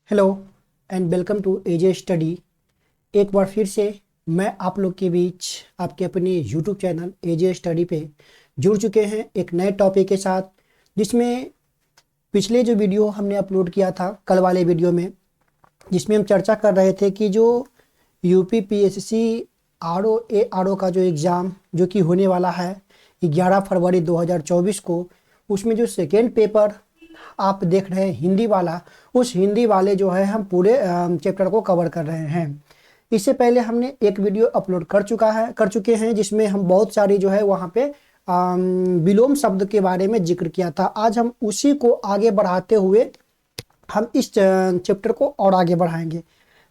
Hello and welcome to AJ study. एक बार फिर से मैं आप लोग के बीच आपके अपने यूट्यूब चैनल एजे स्टडी पे जुड़ चुके हैं एक नए टॉपिक के साथ, जिसमें पिछले जो वीडियो हमने अपलोड किया था कल वाले वीडियो में, जिसमें हम चर्चा कर रहे थे कि जो यूपी पीएससी आर ओ का जो एग्ज़ाम जो कि होने वाला है 11 फरवरी 2024 को, उसमें जो सेकेंड पेपर आप देख रहे हैं हिंदी वाला, उस हिंदी वाले जो है हम पूरे चैप्टर को कवर कर रहे हैं। इससे पहले हमने एक वीडियो अपलोड कर चुके हैं जिसमें हम बहुत सारी जो है वहाँ पे विलोम शब्द के बारे में जिक्र किया था। आज हम उसी को आगे बढ़ाते हुए हम इस चैप्टर को और आगे बढ़ाएंगे।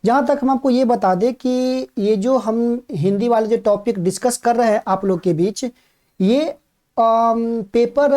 जहाँ तक हम आपको ये बता दें कि ये जो हम हिंदी वाले जो टॉपिक डिस्कस कर रहे हैं आप लोग के बीच, ये पेपर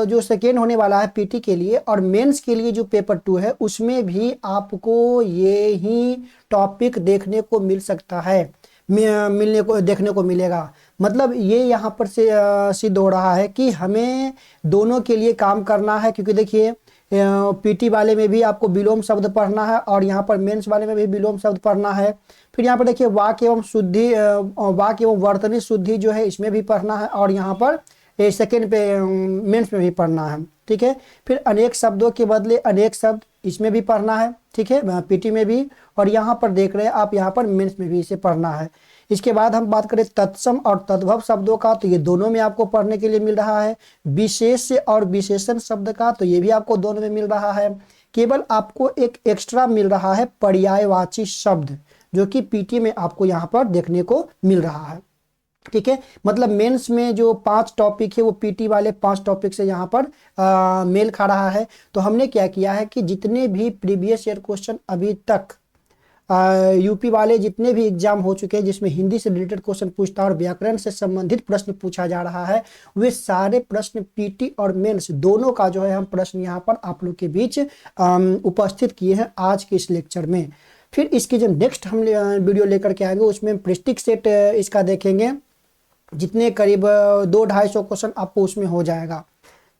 जो सेकेंड होने वाला है पीटी के लिए और मेंस के लिए जो पेपर 2 है, उसमें भी आपको ये ही टॉपिक देखने को मिल सकता है, देखने को मिलेगा। मतलब ये यहाँ पर से सिद्ध हो रहा है कि हमें दोनों के लिए काम करना है, क्योंकि देखिए पीटी वाले में भी आपको विलोम शब्द पढ़ना है और यहाँ पर मेंस वाले में भी विलोम शब्द पढ़ना है। फिर यहाँ पर देखिए वाक्य एवं शुद्धि, वाक्य एवं वर्तनी शुद्धि जो है इसमें भी पढ़ना है और यहाँ पर सेकेंड पे मेंस में भी पढ़ना है। ठीक है। फिर अनेक शब्दों के बदले अनेक शब्द इसमें भी पढ़ना है। ठीक है, पीटी में भी, और यहाँ पर देख रहे हैं आप यहाँ पर मेंस में भी इसे पढ़ना है। इसके बाद हम बात करें तत्सम और तद्भव शब्दों का, तो ये दोनों में आपको पढ़ने के लिए मिल रहा है। विशेष और विशेषण शब्द का, तो ये भी आपको दोनों में मिल रहा है। केवल आपको एक एक्स्ट्रा मिल रहा है पर्यायवाची शब्द, जो कि पीटी में आपको यहाँ पर देखने को मिल रहा है। ठीक है, मतलब मेंस में जो 5 टॉपिक है वो पीटी वाले 5 टॉपिक से यहाँ पर मेल खा रहा है। तो हमने क्या किया है कि जितने भी प्रीवियस ईयर क्वेश्चन अभी तक यूपी वाले जितने भी एग्जाम हो चुके हैं जिसमें हिंदी से रिलेटेड क्वेश्चन पूछता है और व्याकरण से संबंधित प्रश्न पूछा जा रहा है, वे सारे प्रश्न पीटी और मेंस दोनों का जो है हम प्रश्न यहाँ पर आप लोग के बीच उपस्थित किए हैं आज के इस लेक्चर में। फिर इसकी जो नेक्स्ट हम वीडियो लेकर के आएंगे उसमें पृष्ठिक सेट इसका देखेंगे, जितने करीब 200-250 क्वेश्चन आपको उसमें हो जाएगा।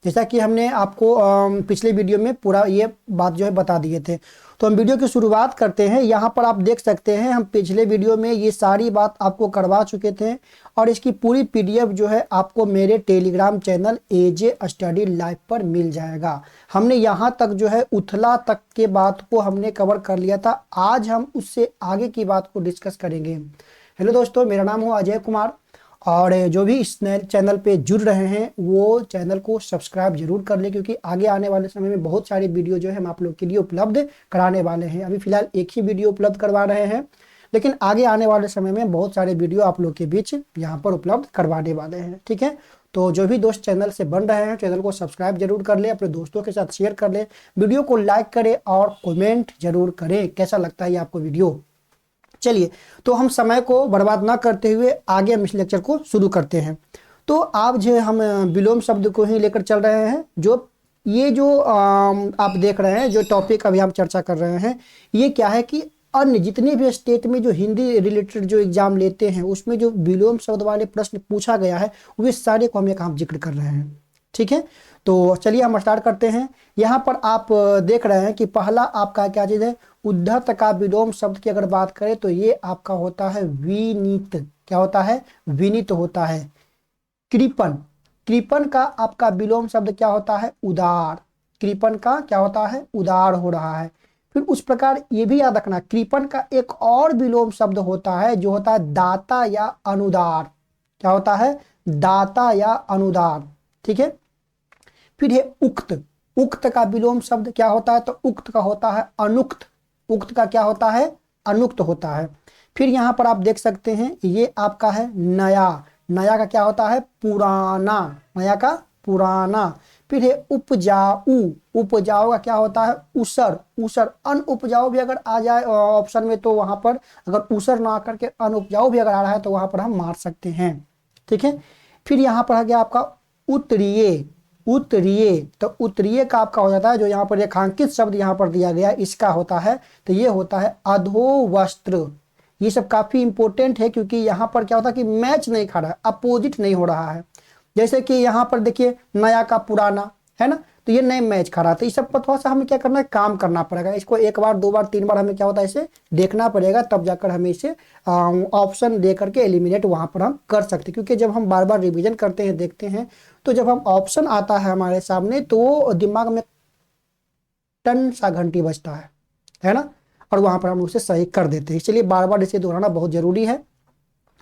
जैसा कि हमने आपको पिछले वीडियो में पूरा ये बात जो है बता दिए थे। तो हम वीडियो की शुरुआत करते हैं। यहाँ पर आप देख सकते हैं हम पिछले वीडियो में ये सारी बात आपको करवा चुके थे और इसकी पूरी पीडीएफ जो है आपको मेरे टेलीग्राम चैनल एजे स्टडी लाइव पर मिल जाएगा। हमने यहाँ तक जो है उथला तक के बात को हमने कवर कर लिया था। आज हम उससे आगे की बात को डिस्कस करेंगे। हेलो दोस्तों, मेरा नाम है अजय कुमार और जो भी इस नए चैनल पे जुड़ रहे हैं वो चैनल को सब्सक्राइब जरूर कर लें, क्योंकि आगे आने वाले समय में बहुत सारी वीडियो जो है हम आप लोग के लिए उपलब्ध कराने वाले हैं। अभी फिलहाल एक ही वीडियो उपलब्ध करवा रहे हैं, लेकिन आगे आने वाले समय में बहुत सारे वीडियो आप लोग के बीच यहाँ पर उपलब्ध करवाने वाले हैं। ठीक है, तो जो भी दोस्त चैनल से बन रहे हैं चैनल को सब्सक्राइब जरूर कर ले, अपने दोस्तों के साथ शेयर कर ले, वीडियो को लाइक करें और कमेंट जरूर करें कैसा लगता है ये आपको वीडियो। चलिए, तो हम समय को बर्बाद ना करते हुए आगे हम इस लेक्चर को शुरू करते हैं। तो आप जो हम विलोम शब्द को ही लेकर चल रहे हैं। जो ये जो आप देख रहे हैं जो टॉपिक अभी हम चर्चा कर रहे हैं, ये क्या है कि अन्य जितने भी स्टेट में जो हिंदी रिलेटेड जो एग्जाम लेते हैं उसमें जो विलोम शब्द वाले प्रश्न पूछा गया है वे सारे को हम एक जिक्र कर रहे हैं। ठीक है, तो चलिए हम स्टार्ट करते हैं। यहाँ पर आप देख रहे हैं कि पहला आपका क्या चीज़ है, उद्धत का विलोम शब्द की अगर बात करें तो ये आपका होता है विनीत। क्या होता है? विनीत होता है। कृपण, कृपण का आपका विलोम शब्द क्या होता है? उदार। कृपण का क्या होता है? उदार हो रहा है। फिर उस प्रकार ये भी याद रखना, कृपण का एक और विलोम शब्द होता है जो होता है दाता या अनुदार। क्या होता है? दाता या अनुदार। ठीक है, फिर है उक्त। उक्त का विलोम शब्द क्या होता है? तो उक्त का होता है अनुक्त। उक्त का क्या होता है? अनुक्त होता है। फिर यहाँ पर आप देख सकते हैं ये आपका है नया। नया का क्या होता है? पुराना। नया का पुराना। फिर है उपजाऊ। उपजाऊ का क्या होता है? उसर। उसर। अनउपजाऊ भी अगर आ जाए ऑप्शन में तो वहां पर अगर उसर ना करके अनउपजाऊ भी अगर आ रहा है तो वहां पर हम मार सकते हैं। ठीक है, फिर यहाँ पर आ गया आपका उत्तरीय। उत्तरीय, तो उत्तरीय का आपका हो जाता है जो यहाँ पर रेखांकित शब्द यहाँ पर दिया गया इसका होता है, तो ये होता है अधोवस्त्र। ये सब काफी इंपॉर्टेंट है क्योंकि यहाँ पर क्या होता है कि मैच नहीं खा रहा है, अपोजिट नहीं हो रहा है। जैसे कि यहाँ पर देखिए नया का पुराना है ना, तो ये नहीं मैच खा रहा। तो इस सब पर थोड़ा सा हमें क्या करना है, काम करना पड़ेगा। इसको एक बार, दो बार, तीन बार हमें क्या होता है, इसे देखना पड़ेगा, तब जाकर हमें इसे ऑप्शन दे करके एलिमिनेट वहां पर हम कर सकते हैं। क्योंकि जब हम बार बार रिविजन करते हैं, देखते हैं, तो जब हम ऑप्शन आता है हमारे सामने तो दिमाग में टन सा घंटी बजता है ना, और वहां पर हम उसे सही कर देते हैं। इसलिए बार बार इसे दोहराना बहुत जरूरी है,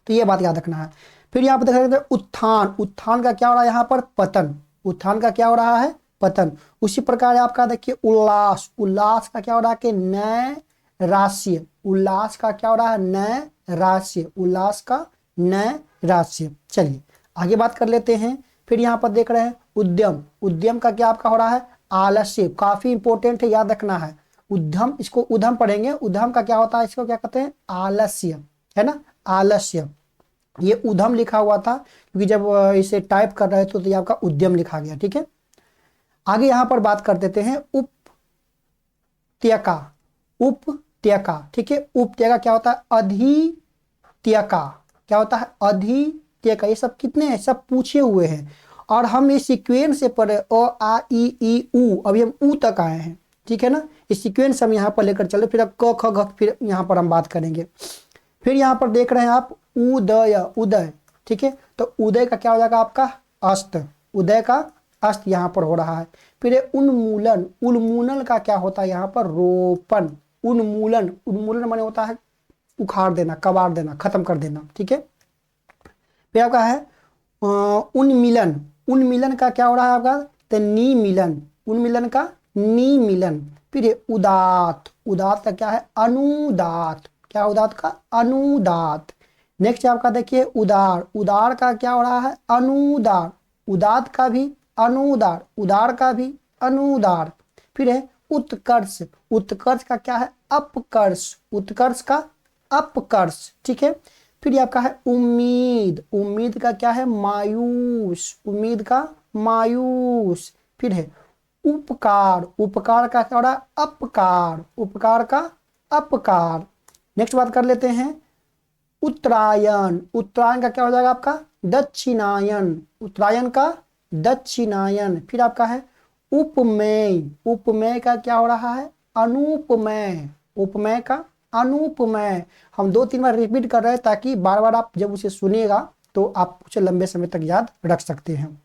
तो ये बात याद रखना है। फिर यहाँ पर देख सकते हैं उत्थान, उत्थान का क्या हो रहा है यहाँ पर, पतन। उत्थान का क्या हो रहा है, पतन। उसी प्रकार आपका देखिए उल्लास, उल्लास का क्या हो रहा है कि नए राष्ट्रीय, उल्लास का क्या हो रहा है, नए राष्ट्रीय, उल्लास का नए राष्ट्रीय। चलिए आगे बात कर लेते हैं। फिर यहाँ पर देख रहे हैं उद्यम, उद्यम का क्या आपका हो रहा है, आलस्य। काफी इंपॉर्टेंट है, याद रखना है। उद्यम, इसको उद्यम पढ़ेंगे। उद्यम का क्या होता है, इसको क्या कहते हैं, आलस्य, है ना, आलस्य। ये उद्यम लिखा हुआ था क्योंकि जब इसे टाइप कर रहे थे तो ये आपका उद्यम लिखा गया, ठीक है। आगे यहां पर बात कर देते हैं उपत्यका, उपत्यका, ठीक है। उपत्यका क्या होता है, अधित्यका, क्या होता है, अधित्यका। ये सब कितने हैं, सब पूछे हुए हैं, और हम इस सीक्वेंस से पढ़े अ आ ई उ, अभी हम ऊ तक आए हैं, ठीक है ना। इस सीक्वेंस हम यहाँ पर लेकर चले, फिर अब क ख ग, फिर यहाँ पर हम बात करेंगे। फिर यहाँ पर देख रहे हैं आप उदय, उदय, ठीक है। तो उदय का क्या हो जाएगा आपका, अस्त, उदय का अस्त यहाँ पर हो रहा है। फिर उन्मूलन, उन्मूलन का क्या होता है यहाँ पर, रोपण। उन्मूलन, उन्मूलन माने होता है उखाड़ देना, कबाड़ देना, खत्म कर देना, ठीक है। फिर आपका है उन्मिलन, उन्मिलन का क्या हो रहा है आपका, तो निमिलन, उन्मिलन का निमिलन। फिर है उदात, उदात का क्या है, अनुदात, क्या उदात का, अनुदात। नेक्स्ट आपका देखिए उदार, उदार का क्या हो रहा है, अनुदार, उदात का भी अनुदार, उदार का भी अनुदार। फिर है उत्कर्ष, उत्कर्ष का क्या है, अपकर्ष, उत्कर्ष का अपकर्ष, ठीक है। फिर आपका है उम्मीद, उम्मीद का क्या है, मायूस, उम्मीद का मायूस। फिर है उपकार, उपकार का क्या हो रहा है, अपकार, उपकार का अपकार। नेक्स्ट बात कर लेते हैं उत्तरायण, उत्तरायण का क्या हो जाएगा आपका, दक्षिणायन, उत्तरायण का दक्षिणायन। फिर आपका है उपमेय, उपमेय का क्या हो रहा है, अनुपमेय, उपमेय का अनुपमेय। हम दो तीन बार रिपीट कर रहे हैं ताकि बार बार आप जब उसे सुनिएगा तो आप उसे लंबे समय तक याद रख सकते हैं।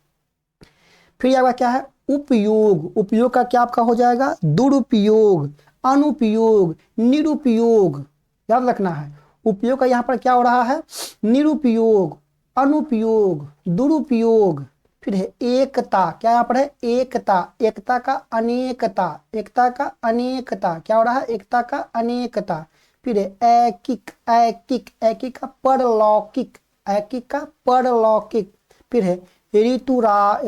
फिर आपका क्या है उपयोग, उपयोग का क्या आपका हो जाएगा, दुरुपयोग, अनुपयोग, निरुपयोग, याद रखना है। उपयोग का यहाँ पर क्या हो रहा है, निरुपयोग, अनुपयोग, दुरुपयोग। फिर है एकता, क्या यहाँ पर है, एकता, एकता का अनेकता, एकता का अनेकता, क्या हो रहा है, एकता का अनेकता। फिर है ऐकिक, ऐकिक, ऐकिक का परलौकिक, ऐकिक का परलौकिक। फिर है रिजुता,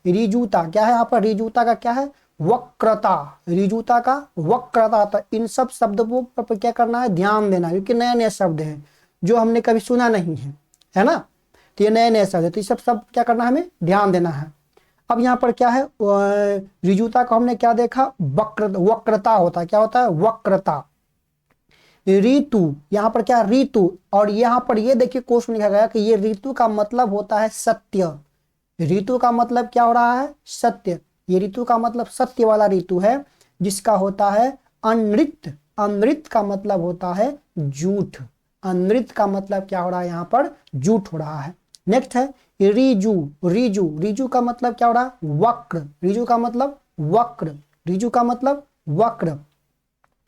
रिजुता क्या है यहाँ पर, रिजुता का क्या है, वक्रता, रिजुता का वक्रता। तो इन सब शब्दों पर क्या करना है, ध्यान देना, क्योंकि नए नए शब्द हैं जो हमने कभी सुना नहीं है ना। तो ये नए नए शब्द है, तो ये सब क्या करना है, हमें ध्यान देना है। अब यहाँ पर क्या है, रिजुता को हमने क्या देखा, वक्रता होता है, क्या होता है, वक्रता। ऋतु, यहाँ पर क्या, ऋतु, और यहाँ पर ये देखिए क्वेश्चन लिखा गया कि ये ऋतु का मतलब होता है सत्य। ऋतु का मतलब क्या हो रहा है, सत्य। ये ऋतु का मतलब सत्य वाला ऋतु है, जिसका होता है अनृत, अमृत का मतलब होता है झूठ, अनृत का मतलब क्या हो रहा है, यहाँ पर झूठ हो रहा है। नेक्स्ट है रिजु, रिजु, रिजु का मतलब क्या हो रहा है, वक्र, रिजु का मतलब वक्र, रिजु का मतलब वक्र।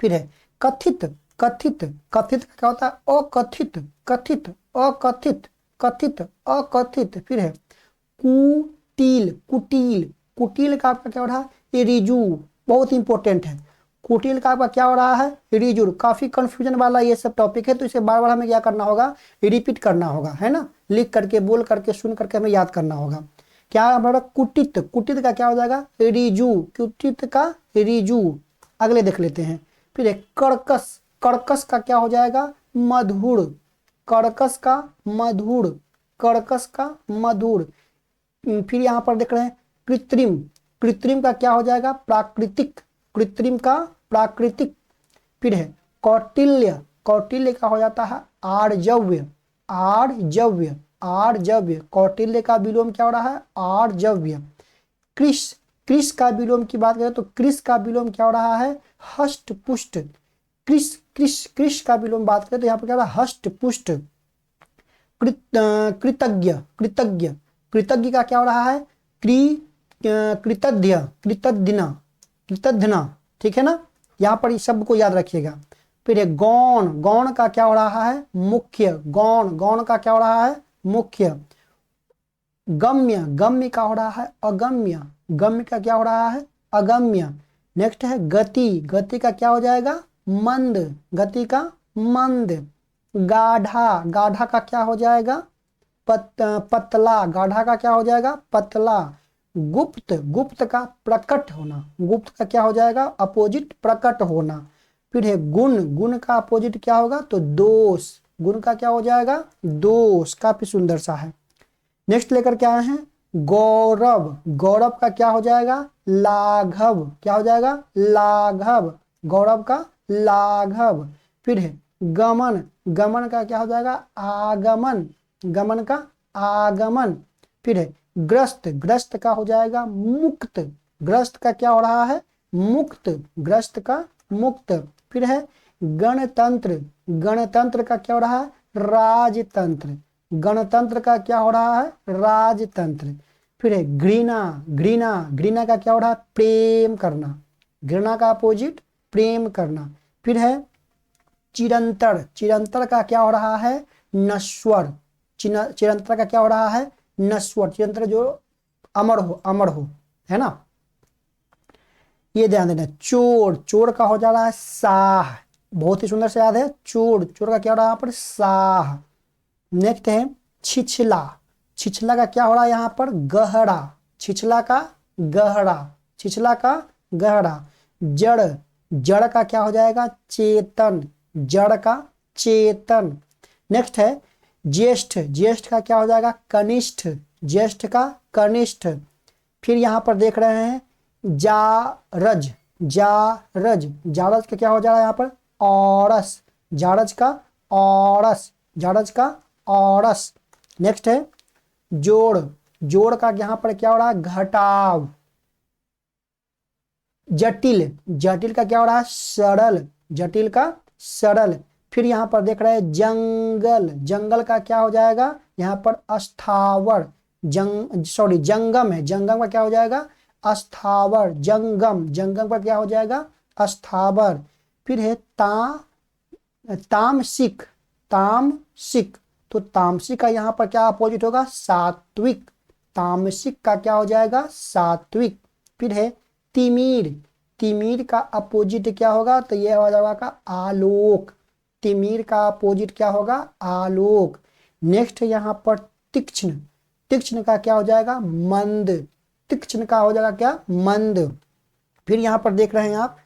फिर है कथित, कथित, कथित क्या होता है, अकथित, कथित, अकथित, कथित, अकथित। फिर है कुटिल, कुटिल, कुटिल का आपका क्या हो रहा है, रिजु, बहुत इंपॉर्टेंट है। कुटिल का आपका क्या हो रहा है, रिजु। काफी कंफ्यूजन वाला ये सब टॉपिक है, तो इसे बार बार हमें क्या करना होगा, रिपीट करना होगा, है ना, लिख करके, बोल करके, सुन करके हमें याद करना होगा। क्या हमारा कुटित, कुटित का क्या हो जाएगा, रिजु, कुटित का रिजु। अगले देख लेते हैं। फिर एक कर्कश, कर्कश का क्या हो जाएगा, मधुर, कर्कश का मधुर, कर्कश का मधुर। फिर यहाँ पर देख रहे हैं कृत्रिम, कृत्रिम का क्या हो जाएगा, प्राकृतिक, कृत्रिम का प्राकृतिक। फिर है कौटिल्य, कौटिल्य का हो जाता है आर्जव्य, आर्जव्य, आर्जव्य, कौटिल्य का विलोम क्या हो रहा है, आर्जव्य। कृष, कृष का विलोम की बात करें तो कृष का विलोम क्या हो रहा है, हष्ट पुष्ट। कृष कृष कृष का विलोम बात करें तो यहाँ पर क्या हो रहा है, हष्ट पुष्ट। कृतज्ञ, कृतज्ञ, कृतज्ञ का क्या हो रहा है, कृतज्ञ, कृतज्ञ, कृतज्ञ, ठीक है ना। यहाँ पर इस शब्द को याद रखिएगा। फिर है गौण, गौण का क्या हो रहा है, मुख्य, गौण, गौण का क्या हो रहा है, मुख्य। गम्य, गम्य का हो रहा है अगम्य, गम्य का क्या हो रहा है, अगम्य। नेक्स्ट है गति, गति का क्या हो जाएगा, मंद, गति का मंद। गाढ़ा, गाढ़ा का क्या हो जाएगा, पतला, गाढ़ा का क्या हो जाएगा, पतला। गुप्त, गुप्त का प्रकट होना, गुप्त का क्या हो जाएगा, अपोजिट प्रकट होना। फिर है गुण, गुण का अपोजिट क्या होगा, तो दोष, गुण का क्या हो जाएगा, दोष। काफी सुंदर सा है। नेक्स्ट लेकर के आए हैं गौरव, गौरव का क्या हो जाएगा, लाघव, क्या हो जाएगा, लाघव, गौरव का लाघव। फिर है गमन, गमन का क्या हो जाएगा, आगमन, गमन का आगमन। फिर है ग्रस्त, ग्रस्त का हो जाएगा मुक्त, ग्रस्त का क्या हो रहा है, मुक्त, ग्रस्त का मुक्त। फिर है गणतंत्र, गणतंत्र का क्या हो रहा है, राजतंत्र, गणतंत्र का क्या हो रहा है, राजतंत्र। फिर है घृणा, घृणा, घृणा का क्या हो रहा है, प्रेम करना, घृणा का अपोजिट प्रेम करना। फिर है चिरंतर, चिरंतर का क्या हो रहा है, नश्वर, चिरंतर का क्या हो रहा है, नश्वर, चिरंतर जो अमर हो, अमर हो, है ना, ये ध्यान देना। चोर, चोर का हो जा रहा है साह, बहुत ही सुंदर से याद है, चोर, चोर का क्या हो रहा है यहाँ पर, साह। नेक्स्ट है छिछला, छिछला का क्या हो रहा है यहाँ पर, गहरा, छिछला का गहरा, छिछला का गहरा। जड़, जड़ का क्या हो जाएगा, चेतन, जड़ का चेतन। नेक्स्ट है ज्येष्ठ, ज्येष्ठ का क्या हो जाएगा, कनिष्ठ, ज्येष्ठ का कनिष्ठ। फिर यहाँ पर देख रहे हैं जारज, जारज, जारज का क्या हो जा रहा है यहाँ पर, औरस, जारज का औरस, जारज का औरस। नेक्स्ट है जोड़, जोड़ का यहाँ पर क्या हो रहा है, घटाव। जटिल, जटिल का क्या हो रहा है, सरल, जटिल का सरल। फिर यहाँ पर देख रहे हैं जंगल, जंगल का क्या हो जाएगा यहाँ पर, अस्थावर, जंगम है, जंगम का क्या हो जाएगा, अस्थावर, जंगम, जंगम का क्या हो जाएगा, अस्थावर। फिर है तामसिक, तामसिक, तो तामसिक का यहाँ पर क्या अपोजिट होगा, सात्विक, तामसिक का क्या हो जाएगा, सात्विक। फिर है तिमिर, तिमिर का अपोजिट क्या होगा, तो यह हो जाएगा आलोक, तिमिर का अपोजिट क्या होगा, आलोक। नेक्स्ट यहाँ पर तीक्ष्ण, तीक्ष्ण का क्या हो जाएगा, मंद, तीक्ष्ण का हो जाएगा क्या, मंद। फिर यहाँ पर देख रहे हैं आप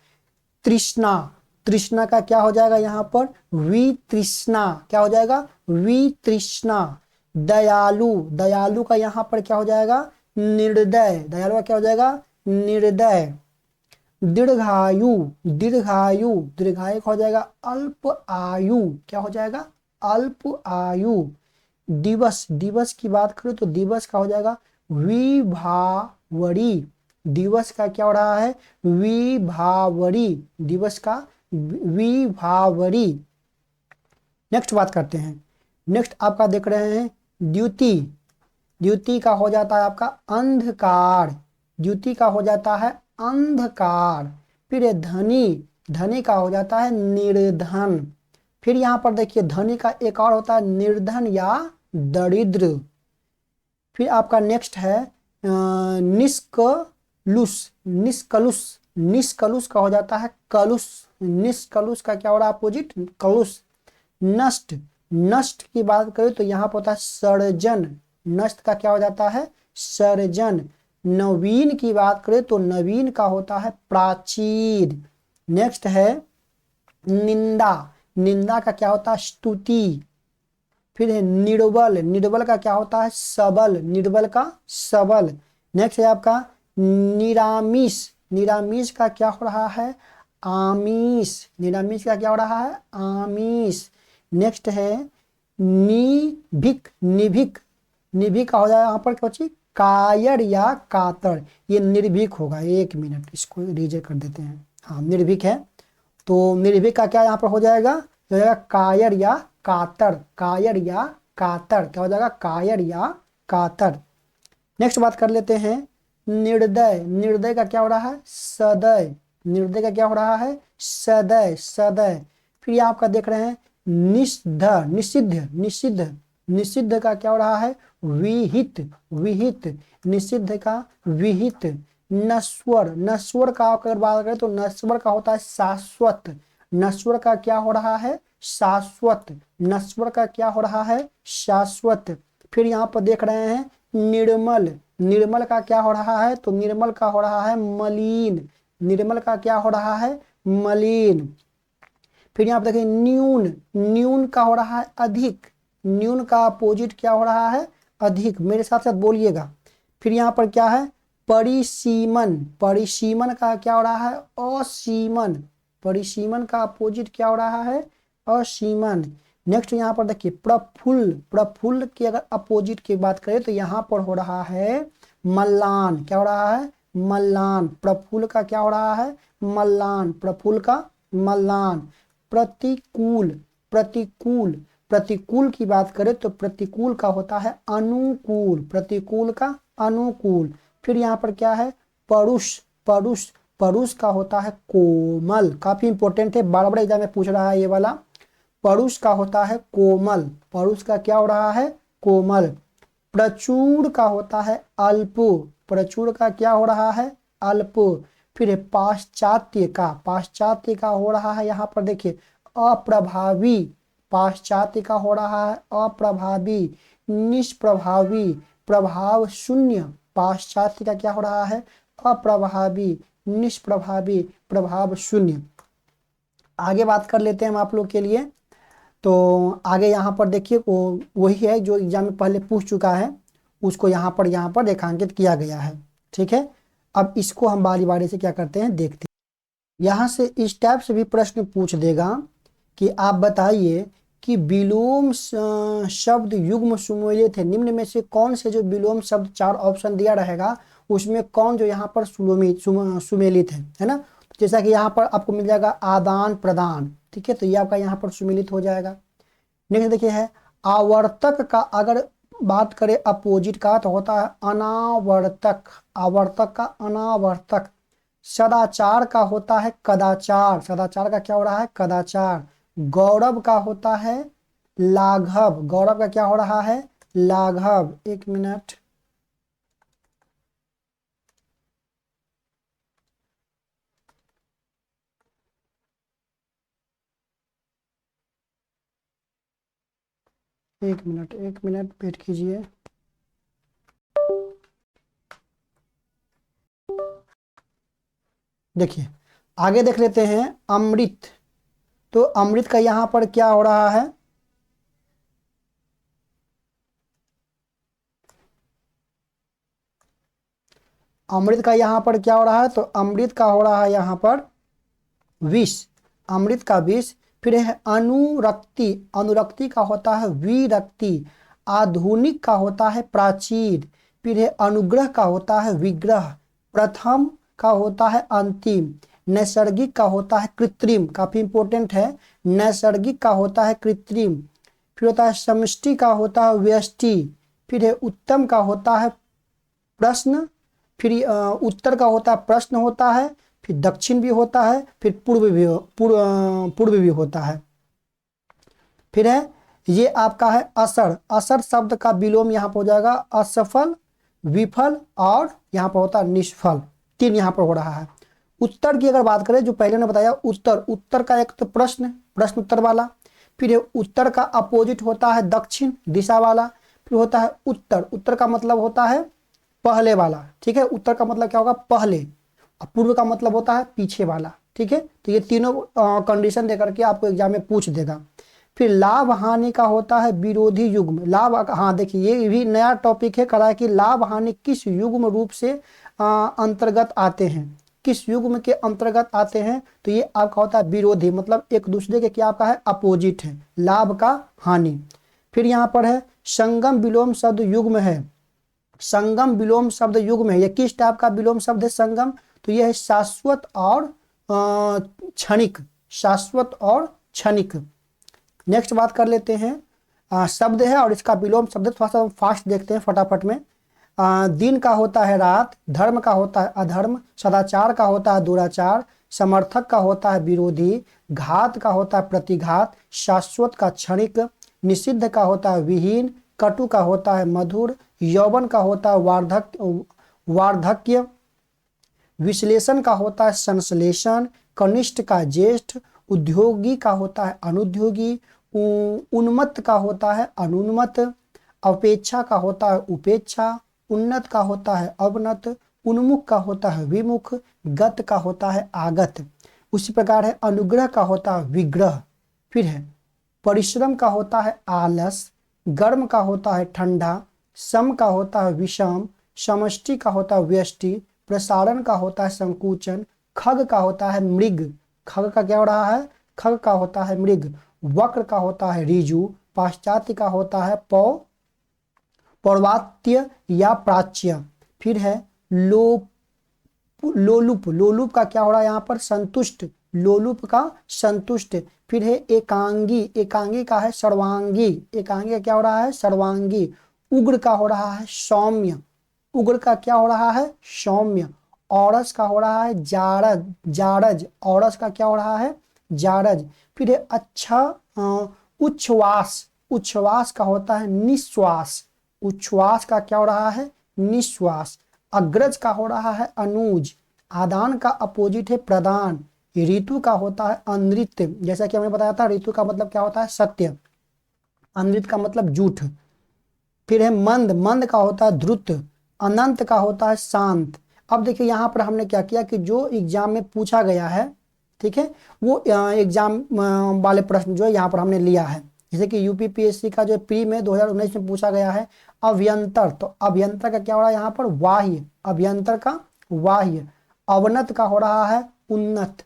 तृष्णा, तृष्णा का क्या हो जाएगा यहाँ पर, वितृष्णा, क्या हो जाएगा, वितृष्णा। दयालु, दयालु का यहाँ पर क्या हो जाएगा, निर्दय, दयालु का क्या हो जाएगा, निर्दय। दीर्घायु, दीर्घायु, दीर्घायु हो जाएगा अल्प आयु, क्या हो जाएगा, अल्प आयु। दिवस, दिवस की बात करूं तो दिवस का हो जाएगा विभावरी, दिवस का क्या हो रहा है, विभावरी, दिवस का विभावरी। नेक्स्ट बात करते हैं, नेक्स्ट आपका देख रहे हैं द्युति, द्युति का हो जाता है आपका अंधकार, द्युति का हो जाता है अंधकार। फिर धनी, धनी का हो जाता है निर्धन। फिर यहाँ पर देखिए धनी का एक और होता है निर्धन या दरिद्र। फिर आपका नेक्स्ट है निष्कलुष, निष्कलुष, निष्कलुष का हो जाता है कलुष, निष्कलुष का क्या हो रहा है अपोजिट, कलुष। नष्ट, नष्ट की बात करें तो यहाँ पर होता है सर्जन, नष्ट का क्या हो जाता है, सर्जन। नवीन की बात करें तो नवीन का होता है प्राचीन। नेक्स्ट है निंदा, निंदा का क्या होता है स्तुति। फिर है निर्बल, निर्बल का क्या होता है सबल, निर्बल का सबल। नेक्स्ट है आपका निरामिष, निरामिष का क्या हो रहा है आमिष, निरामिष का क्या हो रहा है आमिष। नेक्स्ट है निभिक, निभिक, निभिक का हो जाएगा यहाँ पर क्या बच्ची कायर या कातर, ये निर्भीक होगा। एक मिनट, इसको रीजे कर देते हैं। हाँ, निर्भीक है, तो निर्भीक का क्या यहाँ पर हो जाएगा, हो जाएगा कायर या कातर। कायर या कातर क्या हो जाएगा, कायर या कातर। नेक्स्ट बात कर लेते हैं निर्दय। निर्दय का क्या हो रहा है, सदय। निर्दय का क्या हो रहा है, सदय, सदय। फिर ये आपका देख रहे हैं निषिद्ध, निषिद्ध, निषिद्ध। निषिद्ध का क्या हो रहा है, विहित, विहित। निषिद्ध का विहित। नश्वर, नश्वर का अगर बात करें तो नश्वर का होता है शाश्वत। नश्वर का क्या हो रहा है, शाश्वत। नश्वर का क्या हो रहा है, शाश्वत। फिर यहाँ पर देख रहे हैं निर्मल। निर्मल का क्या हो रहा है, तो निर्मल का हो रहा है मलिन। निर्मल का क्या हो रहा है, मलिन। फिर यहाँ पर देखिए न्यून। न्यून का हो रहा है अधिक। न्यून का अपोजिट क्या हो रहा है, अधिक। मेरे साथ साथ बोलिएगा। फिर यहाँ पर क्या है परिसीमन। परिसीमन का क्या हो रहा है, असीमन। परिसीमन का अपोजिट क्या हो रहा है, असीमन। नेक्स्ट यहाँ पर देखिए प्रफुल्ल। प्रफुल्ल की अगर अपोजिट की बात करें तो यहाँ पर हो रहा है मल्लान। क्या हो रहा है, मल्लान। प्रफुल्ल का क्या हो रहा है, मल्लान। प्रफुल्ल का मल्लान। प्रतिकूल। प्रतिकूल। प्रतिकूल की बात करें तो प्रतिकूल का होता है अनुकूल। प्रतिकूल का अनुकूल। फिर यहाँ पर क्या है परुष। परुष। परुष का होता है कोमल। काफी इंपॉर्टेंट है, बार बार एग्जाम में पूछ रहा है ये वाला। परुष का होता है कोमल। परुष का क्या हो रहा है, कोमल। प्रचुर का होता है अल्प। प्रचुर का क्या हो रहा है, अल्प। फिर पाश्चात्य का। पाश्चात्य का हो रहा है यहाँ पर देखिए अप्रभावी। पाश्चात्य का हो रहा है अप्रभावी, निष्प्रभावी, प्रभाव शून्य। पाश्चात्य का क्या हो रहा है, अप्रभावी, निष्प्रभावी, प्रभाव शून्य। आगे बात कर लेते हैं हम आप लोग के लिए। तो आगे यहाँ पर देखिए वो वही है जो एग्जाम में पहले पूछ चुका है, उसको यहाँ पर रेखांकित किया गया है। ठीक है, अब इसको हम बारी बारी से क्या करते हैं देखते हैं। यहाँ से इस टाइप से भी प्रश्न पूछ देगा कि आप बताइए कि विलोम शब्द युग्म सुमेलित है, निम्न में से कौन से जो विलोम शब्द, चार ऑप्शन दिया रहेगा उसमें कौन जो यहाँ पर सुमेलित है ना। जैसा कि यहाँ पर आपको मिल जाएगा आदान प्रदान। ठीक है, तो ये आपका यहाँ पर सुमेलित हो जाएगा। नेक्स्ट देखिए है आवर्तक का अगर बात करें अपोजिट का तो होता है अनावर्तक। आवर्तक का अनावर्तक। सदाचार का होता है कदाचार। सदाचार का क्या हो रहा है, कदाचार। गौरव का होता है लाघव। गौरव का क्या हो रहा है, लाघव। एक मिनट, एक मिनट, एक मिनट वेट कीजिए। देखिए आगे देख लेते हैं अमृत। तो अमृत का यहां पर क्या हो रहा है, अमृत का यहां पर क्या हो रहा है, तो अमृत का हो रहा है यहां पर विष। अमृत का विष। फिर है अनुरक्ति। अनुरक्ति का होता है विरक्ति। आधुनिक का होता है प्राचीन। फिर है अनुग्रह का होता है विग्रह। प्रथम का होता है अंतिम। नैसर्गिक का होता है कृत्रिम। काफी इंपॉर्टेंट है, नैसर्गिक का होता है कृत्रिम। फिर होता है समष्टि का होता है व्यष्टि। फिर है उत्तम का होता है प्रश्न। फिर उत्तर का होता है प्रश्न होता है। फिर दक्षिण भी होता है। फिर पूर्व भी होता है। फिर है ये आपका है असर। असर शब्द का विलोम यहाँ पर हो जाएगा असफल, विफल और यहाँ पर होता है निष्फल। तीन यहाँ पर हो रहा है। उत्तर की अगर बात करें जो पहले ने बताया उत्तर। उत्तर का एक तो प्रश्न, प्रश्न उत्तर वाला। फिर उत्तर का अपोजिट होता है दक्षिण दिशा वाला। फिर होता है उत्तर। उत्तर का मतलब होता है पहले वाला। ठीक है, उत्तर का मतलब क्या होगा, पहले। और पूर्व का मतलब होता है पीछे वाला। ठीक है, तो ये तीनों कंडीशन देकर के आपको एग्जाम में पूछ देगा। फिर लाभ हानि का होता है विरोधी युग्म। लाभ, हाँ देखिए ये भी नया टॉपिक है, करा है कि लाभ हानि किस युग्म रूप से अंतर्गत आते हैं, किस युग्म के अंतर्गत आते हैं। तो ये आपका होता है विरोधी, मतलब एक दूसरे के क्या आपका है, अपोजिट है, लाभ का हानि। फिर यहाँ पर है संगम विलोम शब्द युग्म है। संगम विलोम शब्द युग्म है। यह किस टाइप का विलोम शब्द है संगम? तो यह है शाश्वत और क्षणिक, शाश्वत और क्षणिक। नेक्स्ट बात कर लेते हैं, शब्द है और इसका विलोम शब्द, थोड़ा सा फास्ट देखते हैं फटाफट में। दिन का होता है रात, धर्म का होता है अधर्म, सदाचार का होता है दुराचार, समर्थक का होता है विरोधी, घात का होता है प्रतिघात, शाश्वत का क्षणिक, निषिद्ध का होता है विहीन, कटु का होता है मधुर, यौवन का होता है वार्धक्य, विश्लेषण का होता है संश्लेषण, कनिष्ठ का ज्येष्ठ, उद्योगी का होता है अनुद्योगी, उन्मत्त का होता है अनुन्मत्त, अपेक्षा का होता है उपेक्षा, उन्नत का होता है अवनत, उन्मुख का होता है विमुख, गत का होता है आगत। उसी प्रकार है अनुग्रह का होता है विग्रह। फिर है परिश्रम का होता है आलस, गर्म का होता है ठंडा, सम का होता है विषम, समष्टि का होता है व्यष्टि, प्रसारण का होता है संकुचन, खग का होता है मृग, खग का क्या हो रहा है? खग का होता है मृग, वक्र का होता है ऋजु, पाश्चात्य का होता है पौर्वात्य या प्राच्य। फिर है लोलुप, लोलुप का क्या हो रहा है यहाँ पर? संतुष्ट, लोलुप का संतुष्ट। फिर है एकांगी, एकांगी का है सर्वांगी, एकांगी का क्या हो रहा है? सर्वांगी। उग्र का हो रहा है सौम्य, उग्र का क्या हो रहा है? सौम्य। औरस का हो रहा है जारज, जारज, औरस का क्या हो रहा है? जारज। फिर है अच्छा उच्छ्वास, उच्छ्वास का होता है निश्वास, उच्छ्वास का क्या हो रहा है? निश्वास। अग्रज का हो रहा है अनुज, आदान का अपोजिट है प्रदान, ऋतु का होता है अनृत, जैसा कि हमने बताया था ऋतु का मतलब क्या होता है? सत्य, अनृत का मतलब झूठ। फिर है मंद, मंद का होता है द्रुत, अनंत का होता है शांत। अब देखिए यहाँ पर हमने क्या किया कि जो एग्जाम में पूछा गया है, ठीक है, वो एग्जाम वाले प्रश्न जो है यहाँ पर हमने लिया है। जैसे कि यूपीपीएससी का जो प्री में 2019 में पूछा गया है अभ्यंतर, तो अभ्यंतर का क्या हो रहा है यहाँ पर? वाह्य, अभ्यंतर का वाह्य। अवनत का हो रहा है उन्नत,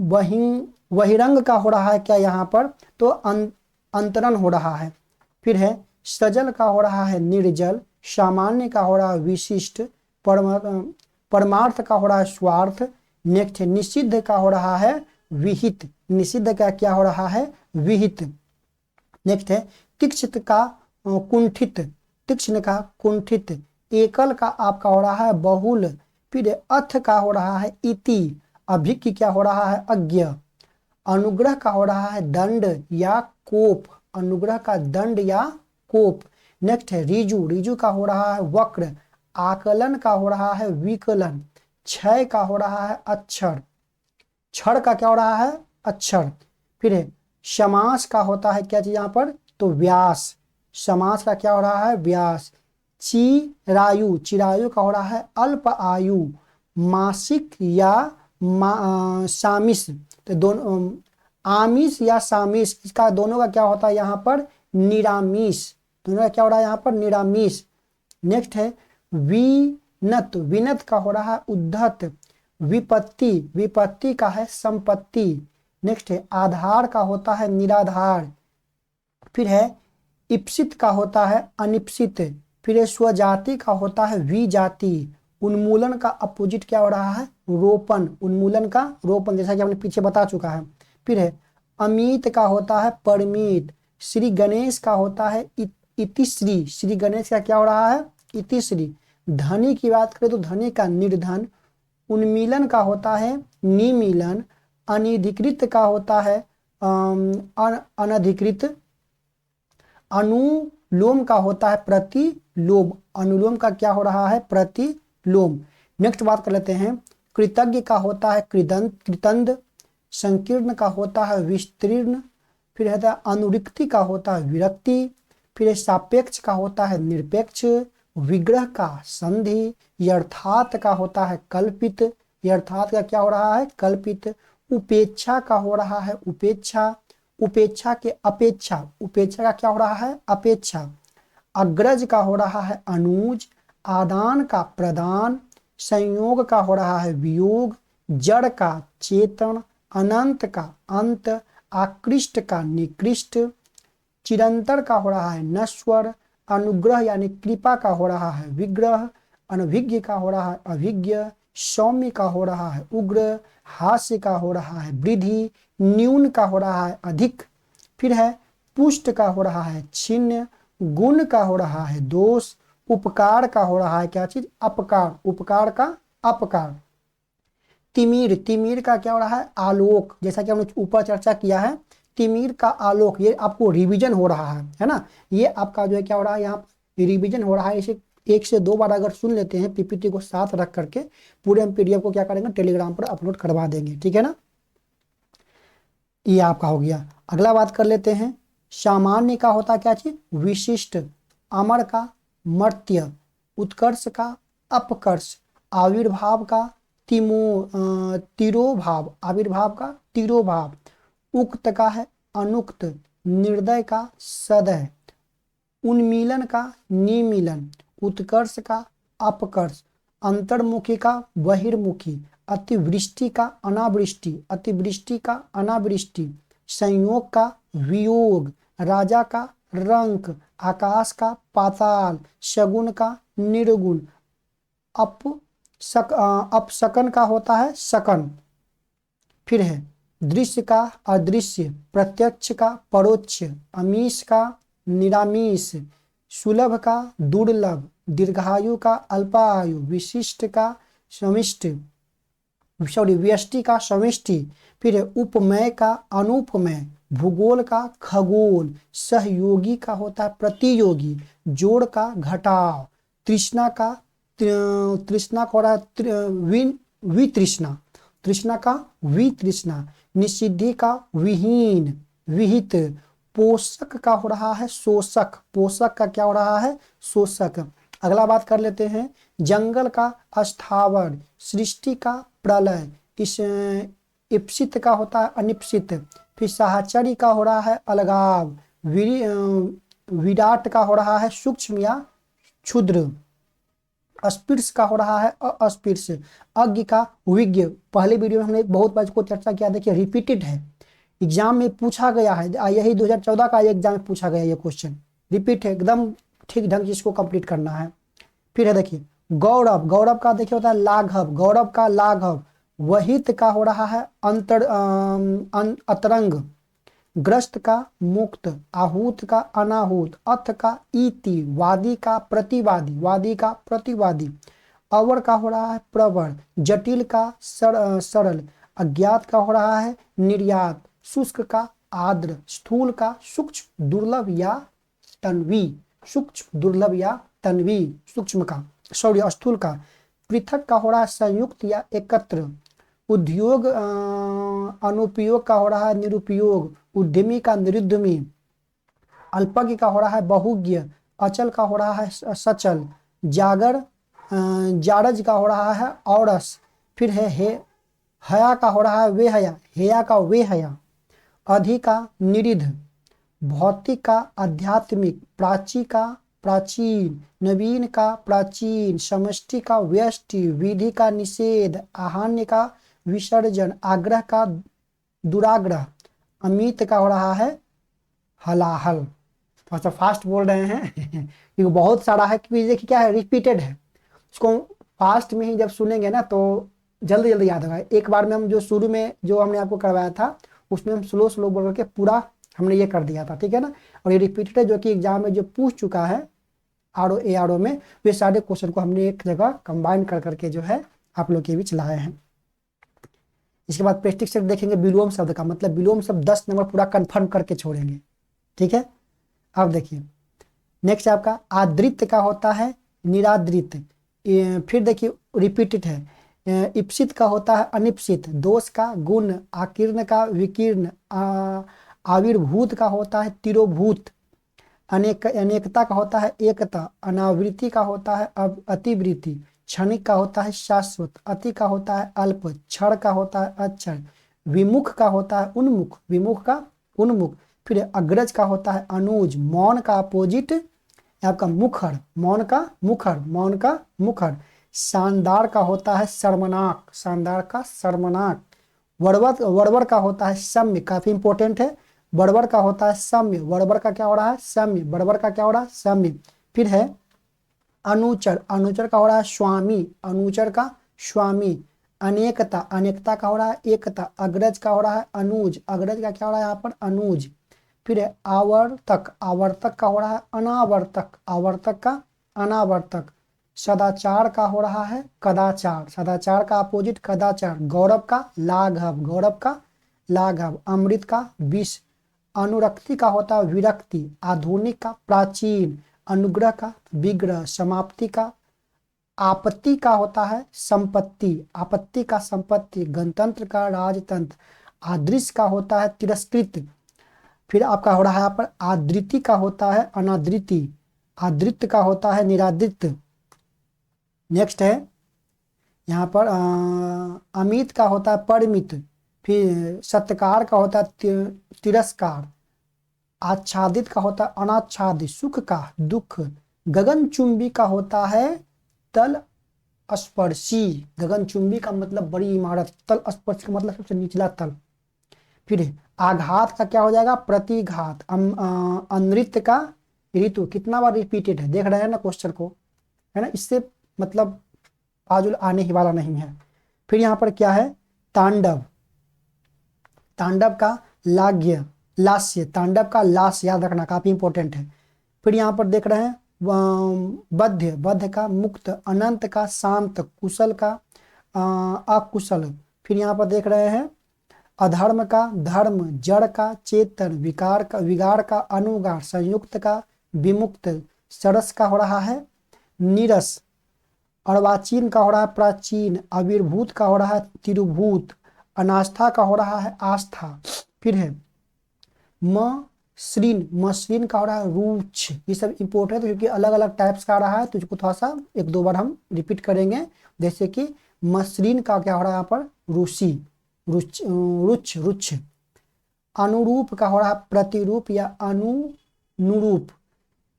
बहिरंग का हो रहा है क्या यहाँ पर? तो अंतरण हो रहा है। फिर है सजल का हो रहा है निर्जल, सामान्य का हो रहा है विशिष्ट, परमार्थ का हो रहा है स्वार्थ। नेक्स्ट है निषिद्ध का हो रहा है विहित, निषिद्ध का क्या हो रहा है? विहित। नेक्स्ट है तीक्ष्ण का कुंठित, तीक्ष्ण का कुंठित। एकल का आपका हो रहा है बहुल। फिर अथ का हो रहा है इति, अभिज्ञ क्या हो रहा है? अज्ञ। अनुग्रह का हो रहा है दंड या कोप, अनुग्रह का दंड या कोप। नेक्स्ट है ऋजु, ऋजु का हो रहा है वक्र। आकलन का हो रहा है विकलन। क्षय का हो रहा है अक्षर, क्षर का क्या हो रहा है? अक्षर। फिर है समास का होता है क्या चीज यहाँ पर? तो व्यास, समास का क्या हो रहा है? व्यास। चिरायु, चिरायु का हो रहा है अल्प आयु। मासिक या सामिस, तो दोनों आमिष या सामिस, इसका दोनों का क्या होता है यहाँ पर? निरामिष, दोनों का क्या हो रहा है यहाँ पर? निरामिष। नेक्स्ट है विनत, विनत का हो रहा है उद्धत। विपत्ति, विपत्ति का है संपत्ति। नेक्स्ट है आधार का होता है निराधार। फिर है इप्सित का होता है अनिप्सित। फिर है स्वजाति का होता है विजाति। उन्मूलन का अपोजिट क्या हो रहा है? रोपण, उन्मूलन का रोपण, जैसा कि हमने पीछे बता चुका है। फिर है अमित का होता है परमित। श्री गणेश का होता है इतिश्री, श्री गणेश का क्या हो रहा है? इतिश्री। धनी की बात करें तो धनी का निर्धन। उन्मीलन का होता है निमीलन। अनधिकृत का होता है अनधिकृत। अनुलोम का होता है प्रतिलोम, अनुलोम का क्या हो रहा है? प्रतिलोम। नेक्स्ट बात कर लेते हैं कृतज्ञ का होता है कृतंद। संकीर्ण का होता है विस्तीर्ण। फिर है अनुरिक्ति का होता है विरक्ति। फिर सापेक्ष का होता है निरपेक्ष। विग्रह का संधि। यर्थात का होता है कल्पित, यर्थात का क्या हो रहा है? कल्पित। उपेक्षा का हो रहा है उपेक्षा, उपेक्षा के अपेक्षा, उपेक्षा का क्या हो रहा है? अपेक्षा। अग्रज का हो रहा है अनुज। आदान का प्रदान। संयोग का हो रहा है वियोग। जड़ का चेतन। अनंत का अंत। आकृष्ट का निकृष्ट। चिरंतर का हो रहा है नश्वर। अनुग्रह यानी कृपा का हो रहा है विग्रह, अनभिज्ञ का हो रहा है अभिज्ञ, सौम्य का हो रहा है उग्र, हास्य का हो रहा है वृद्धि, न्यून का हो रहा है अधिक, फिर है पुष्ट का हो रहा है छिन्न, गुण का हो रहा है दोष, उपकार का हो रहा है क्या चीज अपकार, उपकार का अपकार, तिमिर, तिमिर का क्या हो रहा है आलोक, जैसा कि हमने ऊपर चर्चा किया है तिमिर का आलोक, ये आपको रिवीजन हो रहा है ना, ये आपका जो है क्या हो रहा है यहाँ रिवीजन हो रहा है। इसे 1 से 2 बार अगर सुन लेते हैं पीपीटी को साथ रख करके पूरे हम पीडीएफ को क्या करेंगे टेलीग्राम पर अपलोड करवा देंगे, ठीक है ना। ये आपका हो गया। अगला बात कर लेते हैं सामान्य का होता क्या चीज विशिष्ट, अमर का मर्त्य, उत्कर्ष का अपकर्ष, आविर्भाव का तिरोभाव, आविर्भाव का तिरोभाव, उक्त का है अनुक्त, निर्दय का सदय, उन्मीलन का निमीलन, उत्कर्ष का अपकर्ष, अंतर्मुखी का बहिर्मुखी, अतिवृष्टि का अनावृष्टि, अतिवृष्टि का अनावृष्टि, संयोग का वियोग, राजा का रंक, आकाश का पाताल, शगुन का निर्गुण, अपशकन का होता है शकन, फिर है दृश्य का अदृश्य, प्रत्यक्ष का परोक्ष, अमीश का निरामीष, सुलभ का दुर्लभ, दीर्घायु का अल्पायु, विशिष्ट का समिष्ट, सॉरी व्यष्टि का समिष्टि, फिर है उपमय का अनुपमय, भूगोल का खगोल, सहयोगी का होता है प्रतियोगी, जोड़ का घटाव, तृष्णा का तृष्णा को रहा वितृष्णा, तृष्णा का वितृष्णा, निषिद्धि का विहीन विहित, पोषक का हो रहा है शोषक, पोषक का क्या हो रहा है शोषक। अगला बात कर लेते हैं जंगल का अस्थावर, सृष्टि का प्रलय, इस इप्सित का होता है अनिप्सित, फिर साहचर्य का हो रहा है अलगाव, विराट का हो रहा है सूक्ष्म या क्षुद्र, अस्पृश का हो रहा है अस्पृश, अज्ञ का विज्ञ। पहले वीडियो में हमने बहुत बार इसको चर्चा किया, देखिए रिपीटेड है, एग्जाम में पूछा गया है, यही 2014 का एग्जाम में पूछा गया ये क्वेश्चन, रिपीट है एकदम ठीक ढंग से इसको कंप्लीट करना है। फिर है देखिए गौरव, गौरव का देखिए होता है लाघव, गौरव का लाघव, वहित का हो रहा है अतरंग, ग्रस्त का मुक्त, आहूत का अनाहूत, अथ का इति, वादी का प्रतिवादी, वादी का प्रतिवादी, अवर का हो रहा है प्रवर, जटिल का सरल, अज्ञात का हो रहा है निर्यात, शुष्क का आर्द्र, स्थूल का सूक्ष्म दुर्लभ या तन्वी, सूक्ष्म दुर्लभ या तन्वी, सूक्ष्म का सॉरी स्थूल का, पृथक का हो रहा है संयुक्त या एकत्र, उद्योग अनुपयोग का हो रहा है निरुपयोग, उद्यमी का निरुद्यमी, अल्पज्ञ का हो रहा है बहुज्ञ, अचल का हो रहा है सचल, जागर जारज का हो रहा है औरस, फिर है हया का हो रहा है वे हया, हेया का वे हया, अधि का निरिध, भौतिक का आध्यात्मिक, प्राची का प्राचीन, नवीन का प्राचीन, समष्टि का व्यष्टि, विधि का निषेध, आहान्य का विसर्जन, आग्रह का दुराग्रह, अमित का हो रहा है हलाहल। थोड़ा सा फास्ट बोल रहे हैं क्योंकि बहुत सारा है, क्योंकि देखिए क्या है रिपीटेड है, उसको फास्ट में ही जब सुनेंगे ना तो जल्दी जल्दी याद होगा। एक बार में हम जो शुरू में जो हमने आपको करवाया था उसमें हम स्लो स्लो बोल करके पूरा हमने ये कर दिया था, ठीक है ना। और ये रिपीटेड है जो कि एग्जाम में जो पूछ चुका है आर ओ में, वे सारे क्वेश्चन को हमने एक जगह कंबाइन कर करके जो है आप लोग के बीच लाए हैं। इसके बाद प्रेस्टिक सेट देखेंगे विलोम शब्द का, मतलब विलोम शब्द 10 नंबर पूरा कंफर्म करके छोड़ेंगे, ठीक है। अब देखिए नेक्स्ट आपका आदृत का होता है निरादृत, फिर देखिए रिपीटेड है, इप्सित का होता है अनिप्सित, दोष का गुण, आकीर्ण का विकीर्ण, आविर्भूत का होता है तिरोभूत, अनेकता का होता है एकता, अनावृत्ति का होता है अतिवृत्ति, क्षणिक का होता है शाश्वत, अति का होता है अल्प, क्षण का होता है अक्षर, विमुख का होता है उन्मुख, विमुख का उन्मुख, फिर अग्रज का होता है अनुज, मौन का अपोजिट आपका मुखर, मौन का मुखर, मौन का मुखर, शानदार का होता है शर्मनाक, शानदार का शर्मनाक, वड़वर का होता है सम्य, काफी इंपॉर्टेंट है, बड़बर का होता है सम्य, बड़बर का क्या हो रहा है सम्य, बड़बर का क्या हो रहा है सम्य, फिर है अनुचर, अनुचर का हो रहा है स्वामी, अनुचर का स्वामी। अनेकता, अनेकता का हो रहा है एकता। अग्रज का हो रहा है अनुज, अग्रज का क्या हो रहा है यहाँ पर अनुज। फिर है आवर्तक, आवर्तक का हो रहा है अनावर्तक, आवर्तक का अनावर्तक। सदाचार का हो रहा है कदाचार, सदाचार का अपोजिट कदाचार। गौरव का लाघव, गौरव का लाघव। अमृत का विष। अनुरक्ति का होता है विरक्ति। आधुनिक का प्राचीन। अनुग्रह का विग्रह। समाप्ति का आपत्ति का होता है संपत्ति, आपत्ति का संपत्ति। गणतंत्र का राजतंत्र। आदृश्य का होता है तिरस्कृत। फिर आपका हो रहा है यहाँ पर आदृति का होता है अनादृति। आदृत का होता है निरादृत। नेक्स्ट है यहाँ पर अमित का होता है परिमित। फिर सत्कार का होता है तिरस्कार। आच्छादित का होता है अनाच्छादित। सुख का दुख। गगनचुंबी का होता है तल स्पर्शी, गगनचुंबी का मतलब बड़ी इमारत, तल स्पर्शी का मतलब सबसे निचला तल। फिर आघात का क्या हो जाएगा प्रतिघात। अनृत का ऋतु, कितना बार रिपीटेड है देख रहे हैं ना क्वेश्चन को, है ना, इससे मतलब फाजुल आने ही वाला नहीं है। फिर यहाँ पर क्या है तांडव, तांडव का लाग्य लास्य, तांडव का लास्य याद रखना काफी इंपॉर्टेंट है। फिर यहाँ पर देख रहे हैं बद्ध, बद्ध का मुक्त। अनंत का शांत। कुशल का अकुशल। फिर यहाँ पर देख रहे हैं अधर्म का धर्म। जड़ का चेतन। विकार का विगाड़ का अनुगार। संयुक्त का विमुक्त। सरस का हो रहा है नीरस। अर्वाचीन का हो रहा है प्राचीन। आविर्भूत का हो रहा है तिरुभूत। अनास्था का हो रहा है आस्था। फिर है मसृण, मसृण का हो रहा है रूक्ष। ये सब इंपॉर्टेंट है क्योंकि अलग अलग टाइप्स का आ रहा है, तो इसको थोड़ा सा एक दो बार हम रिपीट करेंगे। जैसे कि मसृण का क्या हो रहा है यहाँ पर रूसी, रुच्छ रुच्छ। अनुरूप का हो रहा है प्रतिरूप या अनुरूप।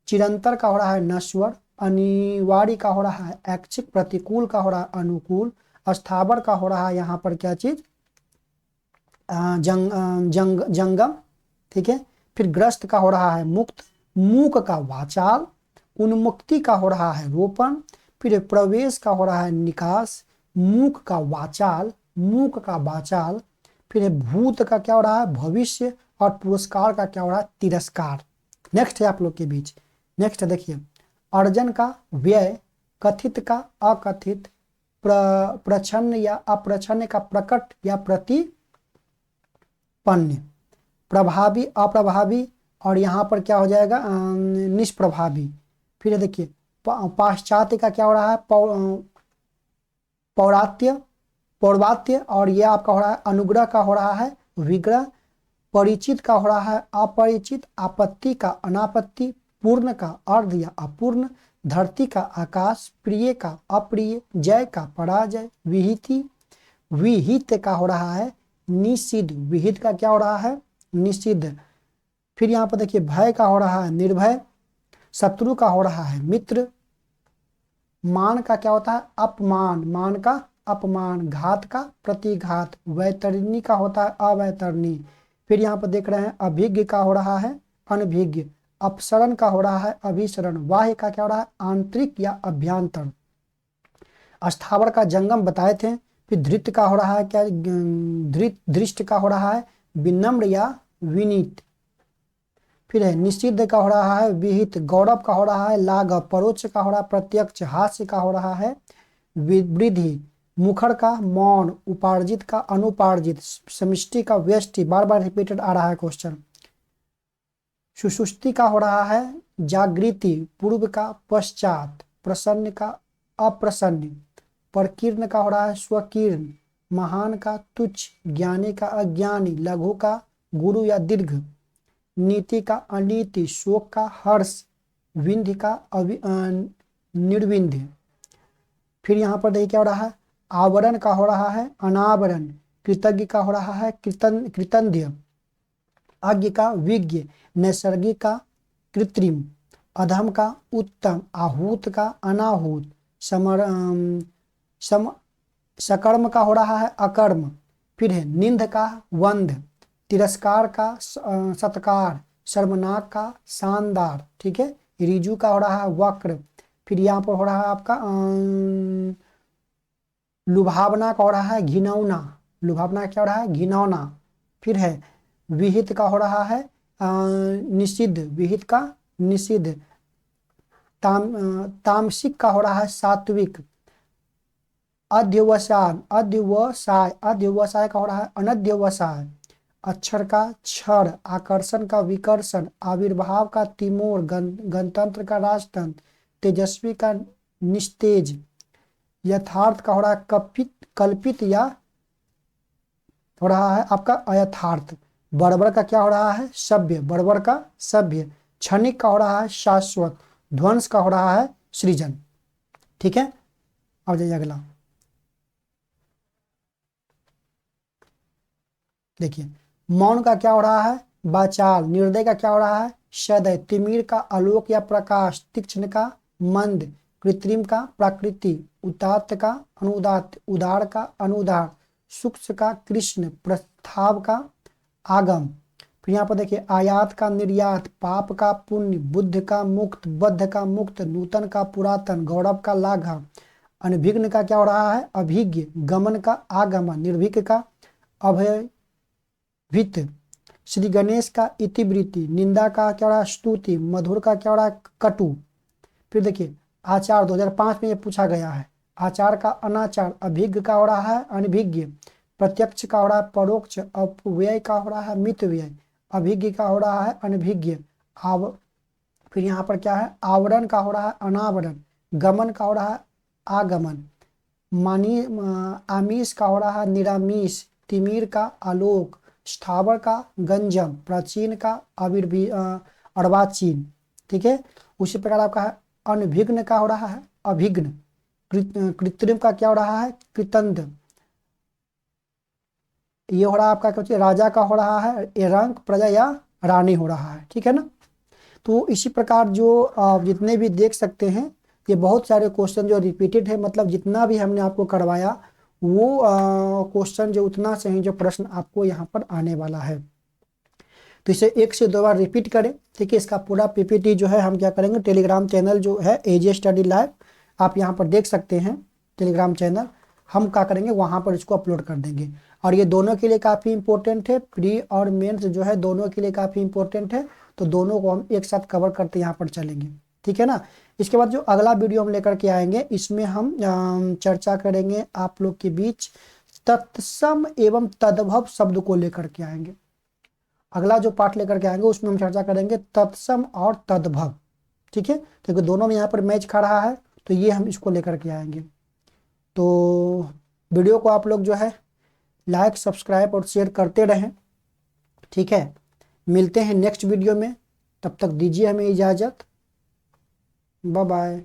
चिरंतर का हो रहा है नश्वर। अनिवार्य का हो रहा है ऐच्छिक। प्रतिकूल का हो रहा है अनुकूल। अस्थावर का हो रहा है यहाँ पर क्या चीज जंगम, ठीक है। फिर ग्रस्त का हो रहा है मुक्त। मूक का वाचाल। उन्मुक्ति का हो रहा है रोपण। फिर प्रवेश का हो रहा है निकास। मूक का वाचाल, मूक का वाचाल। फिर भूत का क्या हो रहा है भविष्य। और पुरस्कार का क्या हो रहा है तिरस्कार। नेक्स्ट है आप लोग के बीच, नेक्स्ट देखिए अर्जन का व्यय। कथित का अकथित। प्रछन्न या अप्रछन्न का प्रकट या प्रतिपन्न। प्रभावी अप्रभावी और यहाँ पर क्या हो जाएगा निष्प्रभावी। फिर देखिए पाश्चात्य का क्या हो रहा है पौरात्य पौर्वात्य। और यह आपका हो रहा है अनुग्रह का हो रहा है विग्रह। परिचित का हो रहा है अपरिचित। आपत्ति का अनापत्ति। पूर्ण का अर्ध या अपूर्ण। धरती का आकाश। प्रिय का अप्रिय। जय का पराजय। विहिति विहित का हो रहा है निषिद्ध। विहित का क्या हो रहा है निषिद्ध। फिर यहाँ पर देखिए भय का हो रहा है निर्भय। शत्रु का हो रहा है मित्र। मान का क्या होता है अपमान, मान का अपमान। घात का प्रतिघात। वैतरणी का होता है अवैतरणी। फिर यहाँ पर देख रहे हैं अभिज्ञ का हो रहा है अनभिज्ञ। अपसरण का हो रहा है अभिसरण। वाह्य का क्या हो रहा है आंतरिक या अभ्यंतर। अस्थावर का जंगम बताए थे। फिर धृत का हो रहा है क्या धृष्ट का हो रहा है विनम्र या विनीत। फिर है निषिद्ध का हो रहा है विहित। गौरव का हो रहा है लाघव। परोक्ष का हो रहा है प्रत्यक्ष। हास्य का हो रहा है वृद्धि। मुखर का मौन। उपार्जित का अनुपार्जित। समष्टि का व्यष्टि, बार बार रिपीटेड आ रहा है क्वेश्चन। सुषुप्ति का हो रहा है जागृति। पूर्व का पश्चात। प्रसन्न का अप्रसन्न। परकीर्ण का हो रहा है स्वकीर्ण। महान का तुच्छ। ज्ञानी का अज्ञानी। लघु का गुरु या दीर्घ। नीति का अनीति। शोक का हर्ष। विंध्य का निर्विंध्य। फिर यहाँ पर देखिए क्या हो रहा है आवरण का हो रहा है अनावरण। कृतज्ञ का हो रहा है कृतंध्य। अज्ञ का विज्ञ। नैसर्गिक का कृत्रिम। अधम का उत्तम। आहूत का अनाहूत। सकर्म का हो रहा है अकर्म। फिर है निंद का वंद। तिरस्कार का सत्कार। शर्मनाक का शानदार। ठीक है, रिजु का हो रहा है वक्र, फिर यहाँ पर हो रहा है आपका लुभावना का हो रहा है घिनौना, लुभावना क्या हो रहा है घिनौना, फिर है विहित का हो रहा है निषिद्ध, विहित का निषिद्ध, तामसिक का हो रहा है सात्विक, अध्यवसाय अध्यवसाय अध्यवसाय का हो रहा है अनध्यवसाय, अक्षर का क्षर, आकर्षण का विकर्षण, आविर्भाव का तिमोर, गणतंत्र का राजतंत्र, तेजस्वी का निस्तेज, यथार्थ का हो रहा है कल्पित कल्पित या हो रहा है आपका अयथार्थ, बड़बड़ का क्या हो रहा है सभ्य, बड़बड़ का सभ्य, क्षणिक का हो रहा है शाश्वत, ध्वंस का हो रहा है सृजन। ठीक है, अब जाइए अगला। देखिए मौन का क्या हो रहा है वाचाल, निर्दय का क्या हो रहा है सदय, तिमिर का आलोक या प्रकाश, तीक्ष्ण का मंद, कृत्रिम का प्रकृति, उदात्त का अनुदात्त, उदार का अनुदार, सूक्ष्म का कृष्ण, प्रस्ताव का आगम, फिर यहाँ पर देखिए आयात का निर्यात, पाप का पुण्य, बुद्ध का मुक्त, बद्ध का मुक्त, नूतन का पुरातन, गौरव का लाघव, अनभिघ्न का क्या हो रहा है अभिज्ञ, गमन का आगमन, निर्भीक का अभय भित, श्री गणेश का इतिवृत्ति, निंदा का क्या हो रहा है स्तुति, मधुर का क्या हो रहा है कटु। फिर देखिए आचार 2005 में ये पूछा गया है, आचार का अनाचार, अभिज्ञ का हो रहा है अनभिज्ञ, प्रत्यक्ष का हो रहा है परोक्ष, अपव्यय का हो रहा है मित व्यय, अभिज्ञ का हो रहा है अनभिज्ञ, फिर यहाँ पर क्या है आवरण का हो रहा है अनावरण, गमन का हो रहा है आगमन, मानी आमीष का हो रहा है निरामीष, तिमिर का आलोक, स्थावर का गंजम, प्राचीन का अर्वाचीन। ठीक है, उसी प्रकार आपका है अनभिघ्न का हो रहा है अभिघ्न, कृत्रिम का क्या हो रहा है कृतंद, ये हो रहा है आपका क्या राजा का हो रहा है एरंक, प्रजा या रानी हो रहा है। ठीक है ना, तो इसी प्रकार जो आप जितने भी देख सकते हैं ये बहुत सारे क्वेश्चन जो रिपीटेड है, मतलब जितना भी हमने आपको करवाया वो क्वेश्चन जो उतना से ही जो प्रश्न आपको यहाँ पर आने वाला है, तो इसे 1 से 2 बार रिपीट करें। ठीक है, इसका पूरा पीपीटी जो है हम क्या करेंगे टेलीग्राम चैनल जो है एजे स्टडी लाइव, आप यहाँ पर देख सकते हैं टेलीग्राम चैनल, हम क्या करेंगे वहाँ पर इसको अपलोड कर देंगे। और ये दोनों के लिए काफ़ी इंपॉर्टेंट है, प्री और मेंस जो है दोनों के लिए काफ़ी इंपॉर्टेंट है, तो दोनों को हम एक साथ कवर करते यहाँ पर चलेंगे। ठीक है ना, इसके बाद जो अगला वीडियो हम लेकर के आएंगे इसमें हम चर्चा करेंगे आप लोग के बीच तत्सम एवं तद्भव शब्द को लेकर के आएंगे। अगला जो पार्ट लेकर के आएंगे उसमें हम चर्चा करेंगे तत्सम और तद्भव। ठीक है, क्योंकि दोनों में यहाँ पर मैच खा रहा है तो ये हम इसको लेकर के आएंगे। तो वीडियो को आप लोग जो है लाइक सब्सक्राइब और शेयर करते रहें। ठीक है, मिलते हैं नेक्स्ट वीडियो में, तब तक दीजिए हमें इजाज़त, बाय बाय।